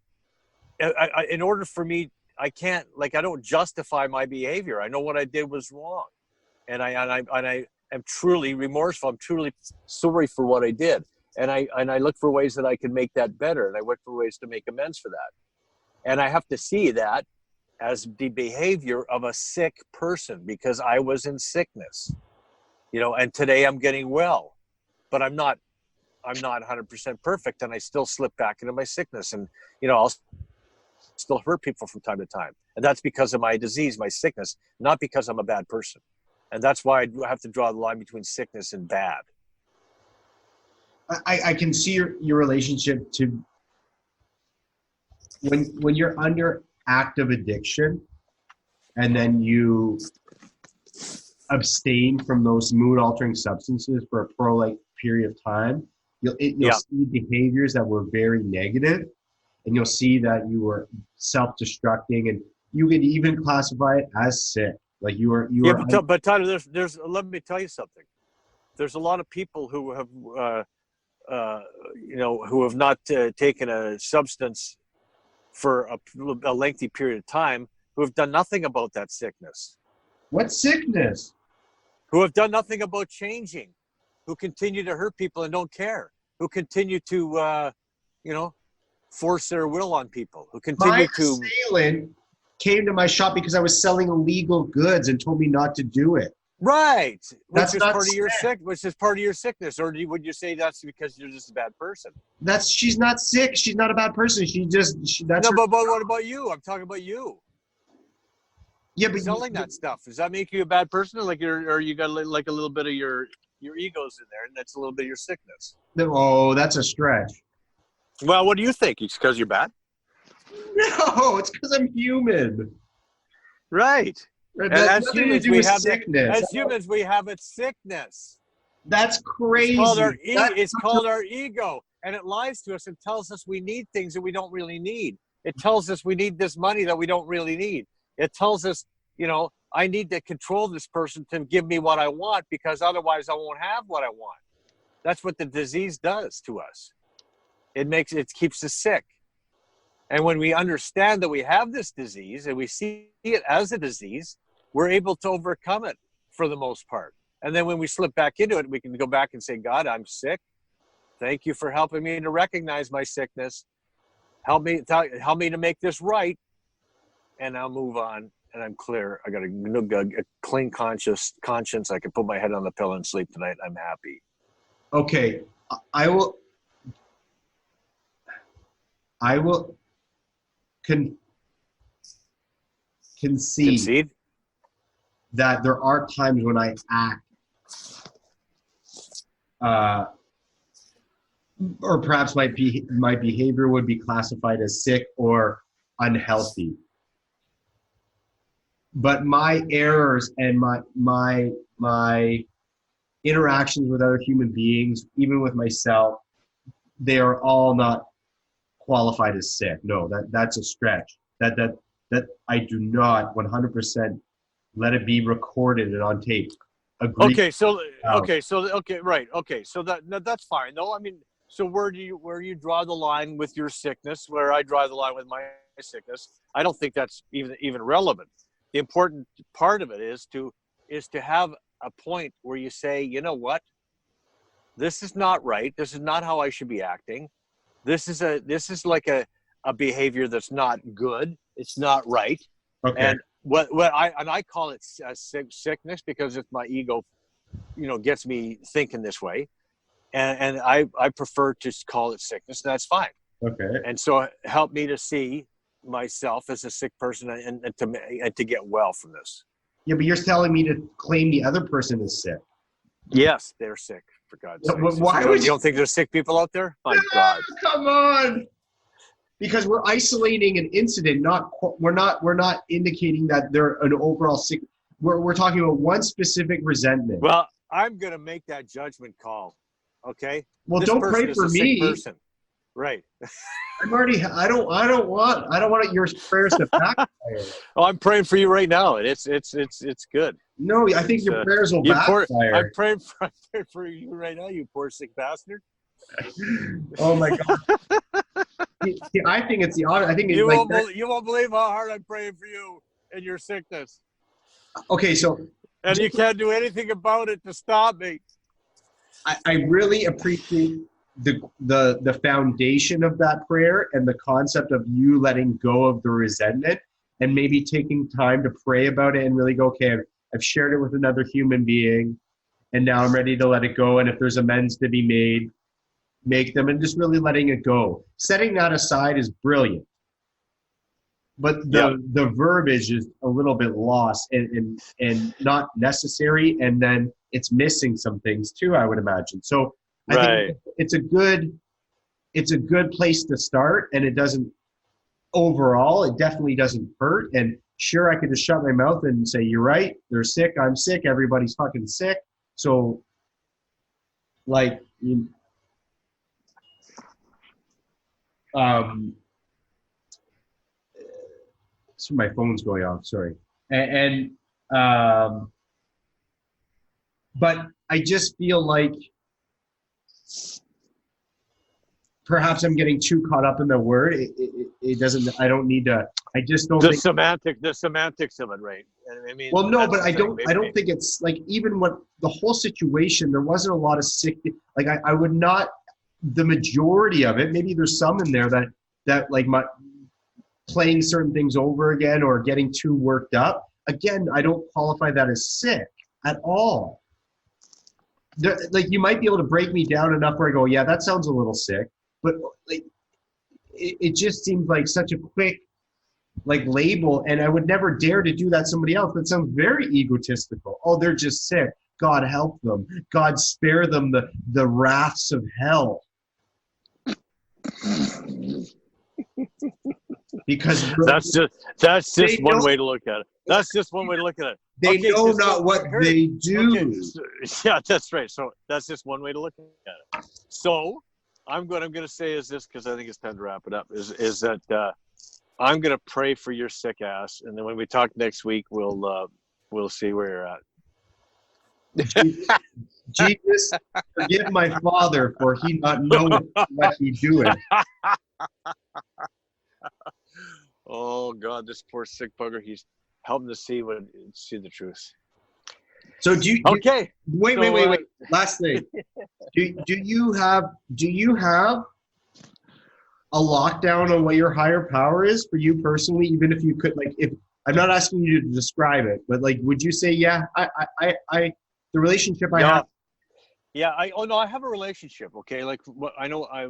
in order for me, I don't justify my behavior. I know what I did was wrong. And I am truly remorseful. I'm truly sorry for what I did. And I look for ways that I can make that better. And I look for ways to make amends for that. And I have to see that as the behavior of a sick person because I was in sickness, and today I'm getting well, but I'm not 100% perfect. And I still slip back into my sickness and, I'll still hurt people from time to time. And that's because of my disease, my sickness, not because I'm a bad person. And that's why I have to draw the line between sickness and bad. I can see your relationship to when you're under active addiction and then you abstain from those mood altering substances for a prolonged period of time, you'll see behaviors that were very negative, and you'll see that you were self-destructing, and you could even classify it as sick. Like you were. But Tyler, there's. Let me tell you something. There's a lot of people who have, who have not taken a substance for a lengthy period of time, who have done nothing about that sickness. What sickness? Who have done nothing about changing, who continue to hurt people and don't care, who continue to, force their will on people, who continue My assailant came to my shop because I was selling illegal goods and told me not to do it. Right. That's which is not part sick. of your which is part of your sickness. Or would you say that's because you're just a bad person? She's not sick. She's not a bad person. But what about you? I'm talking about you. Yeah, but selling that stuff. Does that make you a bad person, or like or you got like a little bit of your egos in there, and that's a little bit of your sickness? oh, that's a stretch. Well, what do you think? It's because you're bad, No, it's because I'm human. right? That And has as nothing to humans, do with sickness. we have a sickness. That's crazy. It's called our ego, and it lies to us and tells us we need things that we don't really need. It tells us we need this money that we don't really need. It tells us, I need to control this person to give me what I want, because otherwise I won't have what I want. That's what the disease does to us. It keeps us sick. And when we understand that we have this disease and we see it as a disease, we're able to overcome it for the most part. And then when we slip back into it, we can go back and say, God, I'm sick. Thank you for helping me to recognize my sickness. Help me to make this right. And I'll move on. And I'm clear. I got a clean conscience. I can put my head on the pillow and sleep tonight. I'm happy. Okay, I will concede that there are times when I act, or perhaps my behavior would be classified as sick or unhealthy. But my errors and my interactions with other human beings, even with myself, they are all not qualified as sick. No, that's a stretch. That I do not 100% let it be recorded and on tape. Agree. Okay, right. Okay, so that's fine. No, I mean, so where you draw the line with your sickness, where I draw the line with my sickness, I don't think that's even relevant. The important part of it is to have a point where you say, you know what, this is not right. This is not how I should be acting. This is like a behavior that's not good. It's not right. Okay. And I call it a sickness because if my ego, gets me thinking this way, and I prefer to call it sickness. That's fine. Okay. And so help me to see myself as a sick person and to get well from this. Yeah, but you're telling me to claim the other person is sick. Yes, they're sick, for God's sake. Why you don't think there's sick people out there? My God. Come on. Because we're isolating an incident, we're not indicating that they're an overall sick. We're talking about one specific resentment. Well, I'm gonna make that judgment call. Okay. Well, don't pray for me. Person. Right. I'm already. I don't want your prayers to backfire. Oh, I'm praying for you right now, and it's good. No, I think your prayers will backfire. I'm praying for you right now, you poor sick bastard. Oh my God. See, I think it's the honor. I think you won't believe how hard I'm praying for you and your sickness. Okay, so you can't do anything about it to stop me. I really appreciate the foundation of that prayer and the concept of you letting go of the resentment and maybe taking time to pray about it and really go, okay, I've shared it with another human being and now I'm ready to let it go. And if there's amends to be made, make them, and just really letting it go. Setting that aside is brilliant. But the verbiage is a little bit lost and not necessary. And then it's missing some things too, I would imagine. So I think it's a good place to start, and it definitely doesn't hurt. And sure, I could just shut my mouth and say, you're right, they're sick, I'm sick, everybody's fucking sick. So so my phone's going off, sorry. But I just feel like perhaps I'm getting too caught up in the word. It doesn't, I don't need to, I just don't think. The semantics of it, right? I mean, well, no, but I don't think it's like, even what the whole situation, there wasn't a lot of sick, like I would not, the majority of it, maybe there's some in there that like playing certain things over again or getting too worked up. Again, I don't qualify that as sick at all. Like you might be able to break me down enough where I go, yeah, that sounds a little sick. But like, it just seems like such a quick like label, and I would never dare to do that to somebody else. That sounds very egotistical. Oh, they're just sick. God help them. God spare them the wraths of hell. Because That's just they one know, way to look at it. That's just one way to look at it. they Okay, know so not what they do. Okay, yeah, that's right. So that's just one way to look at it. So I'm going to say is this, because I think it's time to wrap it up. Is that I'm going to pray for your sick ass, and then when we talk next week, we'll see where you're at. Jesus, forgive my father, for he not knoweth what he doeth. Oh God, this poor sick bugger. He's helping to see the truth. So do you? Okay. Wait. Last thing. Do you have a lockdown on what your higher power is for you personally? Even if you could, like, if I'm not asking you to describe it, but like, would you say, yeah, I the relationship I have? Yeah. I have a relationship. Okay. Like what I know I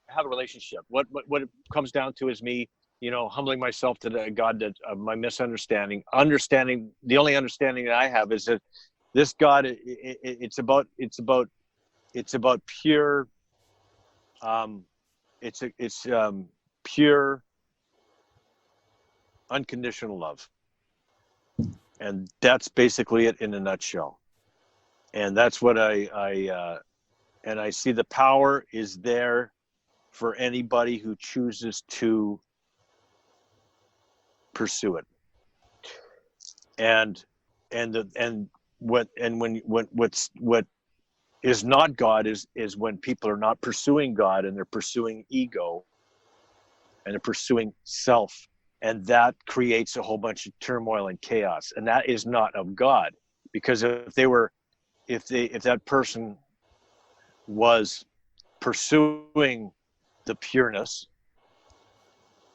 have a relationship. What it comes down to is me, humbling myself to God, that my understanding. The only understanding that I have is that this God, it's about pure, it's pure, unconditional love, and that's basically it in a nutshell. And that's what I see the power is there for anybody who chooses to pursue it. And what is not God is when people are not pursuing God, and they're pursuing ego, and they're pursuing self, and that creates a whole bunch of turmoil and chaos, and that is not of God. Because if that person was pursuing the pureness,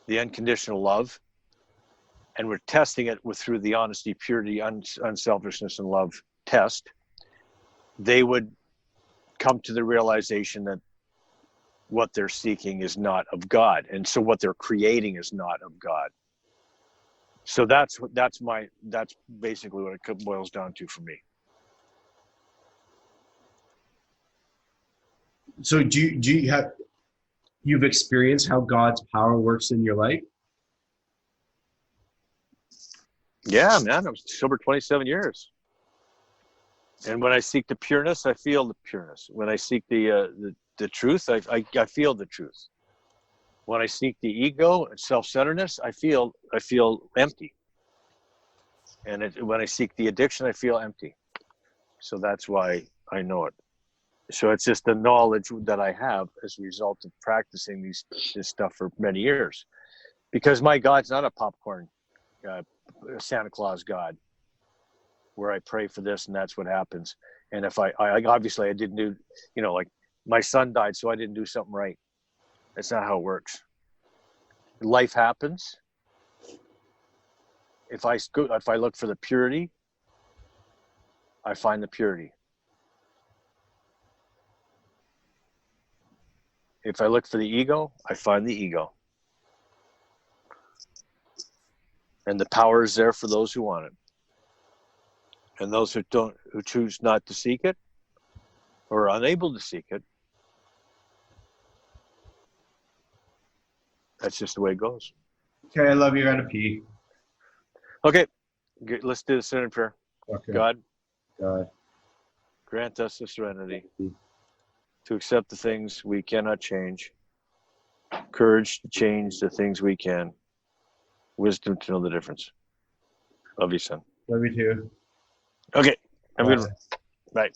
the unconditional love, and we're testing it through the honesty, purity, unselfishness, and love test, they would come to the realization that what they're seeking is not of God, and so what they're creating is not of God. So that's basically what it boils down to for me. So you've experienced how God's power works in your life? Yeah, man, I'm sober 27 years. And when I seek the pureness, I feel the pureness. When I seek the truth, I feel the truth. When I seek the ego and self-centeredness, I feel empty. And when I seek the addiction, I feel empty. So that's why I know it. So it's just the knowledge that I have as a result of practicing this stuff for many years. Because my God's not a popcorn Santa Claus God, where I pray for this and that's what happens. And if I obviously I didn't do, like my son died, so I didn't do something right. That's not how it works. Life happens. If I look for the purity, I find the purity. If I look for the ego, I find the ego. And the power is there for those who want it. And those who choose not to seek it, or are unable to seek it, that's just the way it goes. Okay, I love you. I gotta pee. Okay, let's do the sinner prayer. Okay. God, God, grant us the serenity to accept the things we cannot change, courage to change the things we can, wisdom to know the difference. Love you, son. love you too. Okay, have a good one. Bye.